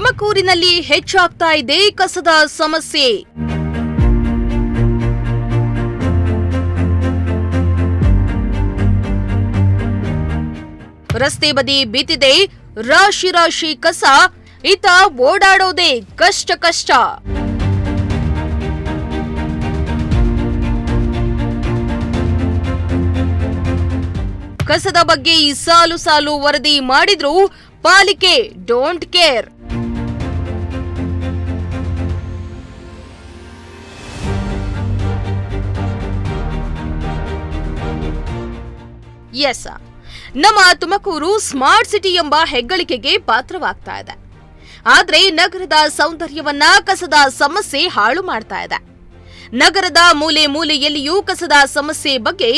ತುಮಕೂರಿನಲ್ಲಿ ಹೆಚ್ಚಾಗ್ತಾ ಇದೆ ಕಸದ ಸಮಸ್ಯೆ. ರಸ್ತೆ ಬದಿ ಬಿದ್ದಿದೆ ರಾಶಿ ರಾಶಿ ಕಸ, ಇತ್ತ ಓಡಾಡೋದೇ ಕಷ್ಟ. ಕಸದ ಬಗ್ಗೆ ಈ ಸಾಲು ವರದಿ ಮಾಡಿದ್ರೂ ಪಾಲಿಕೆ ಡೋಂಟ್ ಕೇರ್. ಎಸ್, ನಮ್ಮ ತುಮಕೂರು ಸ್ಮಾರ್ಟ್ ಸಿಟಿ ಎಂಬ ಹೆಗ್ಗಳಿಕೆಗೆ ಪಾತ್ರವಾಗ್ತಾ ಇದೆ. ಆದ್ರೆ ನಗರದ ಸೌಂದರ್ಯವನ್ನ ಕಸದ ಸಮಸ್ಯೆ ಹಾಳು ಮಾಡ್ತಾ ಇದೆ. ನಗರದ ಮೂಲೆಯಲ್ಲಿಯೂ ಕಸದ ಸಮಸ್ಯೆ ಬಗ್ಗೆ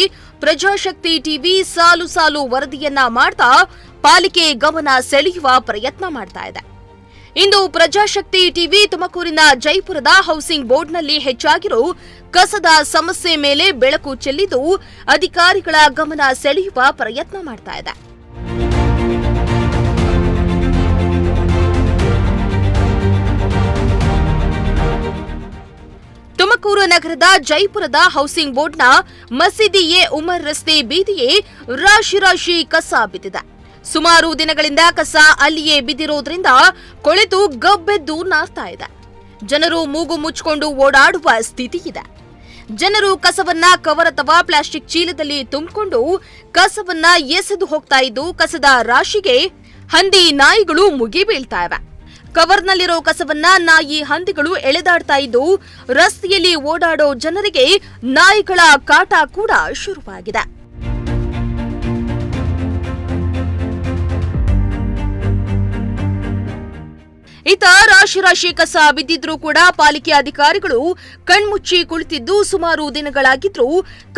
ಪ್ರಜಾಶಕ್ತಿ ಟಿವಿ ಸಾಲು ವರದಿಯನ್ನ ಮಾಡ್ತಾ ಪಾಲಿಕೆ ಗಮನ ಸೆಳೆಯುವ ಪ್ರಯತ್ನ ಮಾಡ್ತಾ ಇದೆ. ಇಂದು ಪ್ರಜಾಶಕ್ತಿ ಟಿವಿ ತುಮಕೂರಿನ ಜೈಪುರದ ಹೌಸಿಂಗ್ ಬೋರ್ಡ್ನಲ್ಲಿ ಹೆಚ್ಚಾಗಿರೋ ಕಸದ ಸಮಸ್ಯೆ ಮೇಲೆ ಬೆಳಕು ಚೆಲ್ಲಿದ್ದು ಅಧಿಕಾರಿಗಳ ಗಮನ ಸೆಳೆಯುವ ಪ್ರಯತ್ನ ಮಾಡ್ತಾ ಇದೆ. ತುಮಕೂರು ನಗರದ ಜೈಪುರದ ಹೌಸಿಂಗ್ ಬೋರ್ಡ್ನ ಮಸೀದಿ-ಎ ಉಮರ್ ರಸ್ತೆ ಬೀದಿಯೇ ರಾಶಿ ಕಸ ಬಿದ್ದಿದೆ. ಸುಮಾರು ದಿನಗಳಿಂದ ಕಸ ಅಲ್ಲಿಯೇ ಬಿದ್ದಿರೋದ್ರಿಂದ ಕೊಳೆತು ಗಬ್ಬೆದ್ದು ನಾರ್ತಾ ಇದೆ. ಜನರು ಮೂಗು ಮುಚ್ಚಿಕೊಂಡು ಓಡಾಡುವ ಸ್ಥಿತಿ ಇದೆ. ಜನರು ಕಸವನ್ನ ಕವರ್ ಅಥವಾ ಪ್ಲಾಸ್ಟಿಕ್ ಚೀಲದಲ್ಲಿ ತುಂಬಿಕೊಂಡು ಕಸವನ್ನ ಎಸೆದು ಹೋಗ್ತಾ ಇದ್ದು ಕಸದ ರಾಶಿಗೆ ಹಂದಿ ನಾಯಿಗಳು ಮುಗಿ ಬೀಳ್ತಾ ಇವೆ. ಕವರ್ನಲ್ಲಿರೋ ಕಸವನ್ನ ನಾಯಿ ಹಂದಿಗಳು ಎಳೆದಾಡ್ತಾ ಇದ್ದು ರಸ್ತೆಯಲ್ಲಿ ಓಡಾಡೋ ಜನರಿಗೆ ನಾಯಿಗಳ ಕಾಟ ಕೂಡ ಶುರುವಾಗಿದೆ. ಇತ್ತ ರಾಶಿ ಕಸ ಬಿದ್ದಿದ್ರೂ ಕೂಡ ಪಾಲಿಕೆ ಅಧಿಕಾರಿಗಳು ಕಣ್ಮುಚ್ಚಿ ಕುಳಿತಿದ್ದು ಸುಮಾರು ದಿನಗಳಾಗಿದ್ರೂ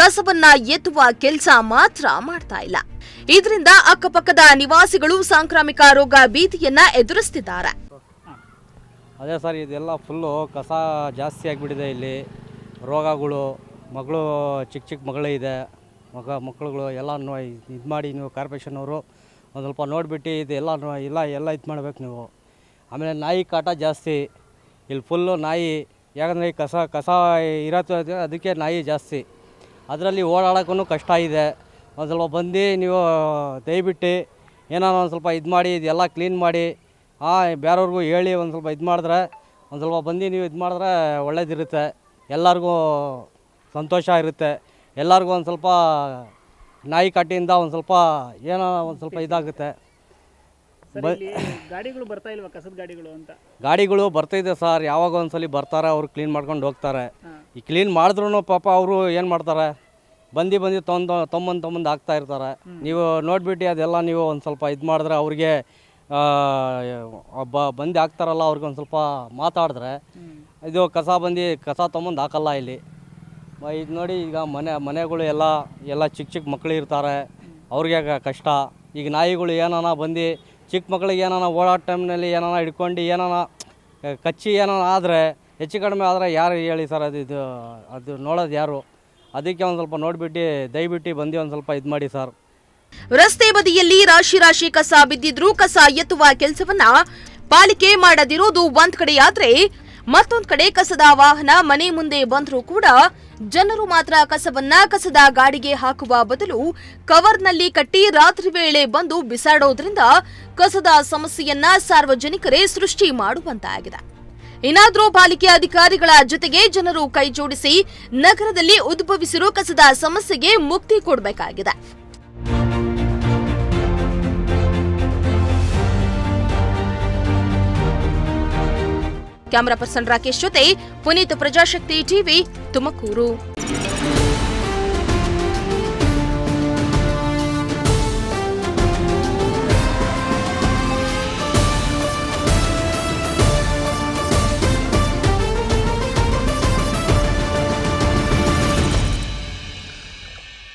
ಕಸವನ್ನ ಎತ್ತುವ ಕೆಲಸ ಮಾತ್ರ ಮಾಡ್ತಾ ಇಲ್ಲ. ಇದರಿಂದ ಅಕ್ಕಪಕ್ಕದ ನಿವಾಸಿಗಳು ಸಾಂಕ್ರಾಮಿಕ ರೋಗ ಭೀತಿಯನ್ನ ಎದುರಿಸುತ್ತಿದ್ದಾರೆ. ಅದೇ ಸರ್, ಇದೆಲ್ಲ ಫುಲ್ಲು ಕಸ ಜಾಸ್ತಿ ಆಗಿಬಿಟ್ಟಿದೆ. ಇಲ್ಲಿ ರೋಗಗಳು, ಮಗಳು ಚಿಕ್ಕ ಮಗಳೇ ಇದೆ, ಮಕ್ಕಳುಗಳು ಎಲ್ಲ ಇದು ಮಾಡಿ ನೀವು ಕಾರ್ಪೊರೇಷನವರು ಒಂದು ಸ್ವಲ್ಪ ನೋಡಿಬಿಟ್ಟು ಇದೆಲ್ಲ ಎಲ್ಲ ಇದು ಮಾಡಬೇಕು ನೀವು. ಆಮೇಲೆ ನಾಯಿ ಕಾಟ ಜಾಸ್ತಿ ಇಲ್ಲಿ ಫುಲ್ಲು ನಾಯಿ, ಯಾಕಂದರೆ ಈ ಕಸ ಇರತ್ತೆ, ಅದಕ್ಕೆ ನಾಯಿ ಜಾಸ್ತಿ. ಅದರಲ್ಲಿ ಓಡಾಡೋಕ್ಕೂ ಕಷ್ಟ ಇದೆ. ಒಂದು ಸ್ವಲ್ಪ ಬಂದು ನೀವು ದಯವಿಟ್ಟು ಏನಾರು ಒಂದು ಸ್ವಲ್ಪ ಇದು ಮಾಡಿ ಇದೆಲ್ಲ ಕ್ಲೀನ್ ಮಾಡಿ ಬೇರೆಯವ್ರಿಗೂ ಹೇಳಿ ಒಂದು ಸ್ವಲ್ಪ ಇದು ಮಾಡಿದ್ರೆ, ಒಂದು ಸ್ವಲ್ಪ ಬಂದು ನೀವು ಇದು ಮಾಡಿದ್ರೆ ಒಳ್ಳೇದಿರುತ್ತೆ. ಎಲ್ಲರಿಗೂ ಸಂತೋಷ ಇರುತ್ತೆ. ಎಲ್ಲರಿಗೂ ಒಂದು ಸ್ವಲ್ಪ ನಾಯಿ ಕಾಟಿಯಿಂದ ಒಂದು ಸ್ವಲ್ಪ ಏನೋ ಒಂದು ಸ್ವಲ್ಪ ಇದಾಗುತ್ತೆ. ಗಾಡಿಗಳು ಬರ್ತಾ ಇಲ್ವಾ ಕಸದ ಗಾಡಿಗಳು ಅಂತ? ಗಾಡಿಗಳು ಬರ್ತಾಯಿದೆ ಸರ್, ಯಾವಾಗ ಒಂದ್ಸಲಿ ಬರ್ತಾರೆ, ಅವ್ರು ಕ್ಲೀನ್ ಮಾಡ್ಕೊಂಡು ಹೋಗ್ತಾರೆ. ಈ ಕ್ಲೀನ್ ಮಾಡಿದ್ರು ಪಾಪ ಅವರು ಏನು ಮಾಡ್ತಾರೆ, ಬಂದು ತೊಂಬಂದು ಹಾಕ್ತಾ ಇರ್ತಾರೆ. ನೀವು ನೋಡಿಬಿಟ್ಟು ಅದೆಲ್ಲ ನೀವು ಒಂದು ಸ್ವಲ್ಪ ಇದು ಮಾಡಿದ್ರೆ ಅವ್ರಿಗೆ ಬಂದು ಹಾಕ್ತಾರಲ್ಲ, ಅವ್ರಿಗೆ ಒಂದು ಸ್ವಲ್ಪ ಮಾತಾಡಿದ್ರೆ ಇದು ಕಸ ತೊಗೊಂಬಂದು ಹಾಕಲ್ಲ ಇಲ್ಲಿ. ಇದು ನೋಡಿ, ಈಗ ಮನೆಗಳು ಎಲ್ಲ ಚಿಕ್ಕ ಮಕ್ಕಳು ಇರ್ತಾರೆ, ಅವ್ರಿಗೆ ಕಷ್ಟ. ಈಗ ನಾಯಿಗಳು ಏನಾನ ಬಂದು ಚಿಕ್ಕ ಮಕ್ಕಳಿಗೆ ಏನಾನ ಓಡಾಟ ಟೈಮ್ನಲ್ಲಿ ಏನಾನ ಹಿಡ್ಕೊಂಡು ಏನಾನ ಕಚ್ಚಿ ಏನಾನ ಆದರೆ, ಹೆಚ್ಚು ಕಡಿಮೆ ಆದರೆ ಯಾರು ಹೇಳಿ ಸರ್, ಅದು ನೋಡೋದು ಯಾರು? ಅದಕ್ಕೆ ಒಂದು ಸ್ವಲ್ಪ ನೋಡಿಬಿಟ್ಟು ದಯವಿಟ್ಟು ಬಂದು ಒಂದು ಸ್ವಲ್ಪ ಇದು ಮಾಡಿ ಸರ್. ರಸ್ತೆ ಬದಿಯಲ್ಲಿ ರಾಶಿ ಕಸ ಬಿದ್ದಿದ್ರೂ ಕಸ ಎತ್ತುವ ಕೆಲಸವನ್ನ ಪಾಲಿಕೆ ಮಾಡದಿರೋದು ಒಂದ್ ಕಡೆಯಾದ್ರೆ, ಮತ್ತೊಂದ್ ಕಡೆ ಕಸದ ವಾಹನ ಮನೆ ಮುಂದೆ ಬಂದರೂ ಕೂಡ ಜನರು ಮಾತ್ರ ಕಸದ ಗಾಡಿಗೆ ಹಾಕುವ ಬದಲು ಕವರ್ನಲ್ಲಿ ಕಟ್ಟಿ ರಾತ್ರಿ ವೇಳೆ ಬಂದು ಬಿಸಾಡೋದ್ರಿಂದ ಕಸದ ಸಮಸ್ಯೆಯನ್ನ ಸಾರ್ವಜನಿಕರೇ ಸೃಷ್ಟಿ ಮಾಡುವಂತಾಗಿದೆ. ಇನ್ನಾದ್ರೂ ಪಾಲಿಕೆ ಅಧಿಕಾರಿಗಳ ಜೊತೆಗೆ ಜನರು ಕೈ ಜೋಡಿಸಿ ನಗರದಲ್ಲಿ ಉದ್ಭವಿಸಿರೋ ಕಸದ ಸಮಸ್ಯೆಗೆ ಮುಕ್ತಿ ಕೊಡಬೇಕಾಗಿದೆ. ಕ್ಯಾಮರಾ ಪರ್ಸನ್ ರಾಕೇಶ್ ಜೊತೆ ಪುನೀತ್, ಪ್ರಜಾಶಕ್ತಿ ಟಿವಿ, ತುಮಕೂರು.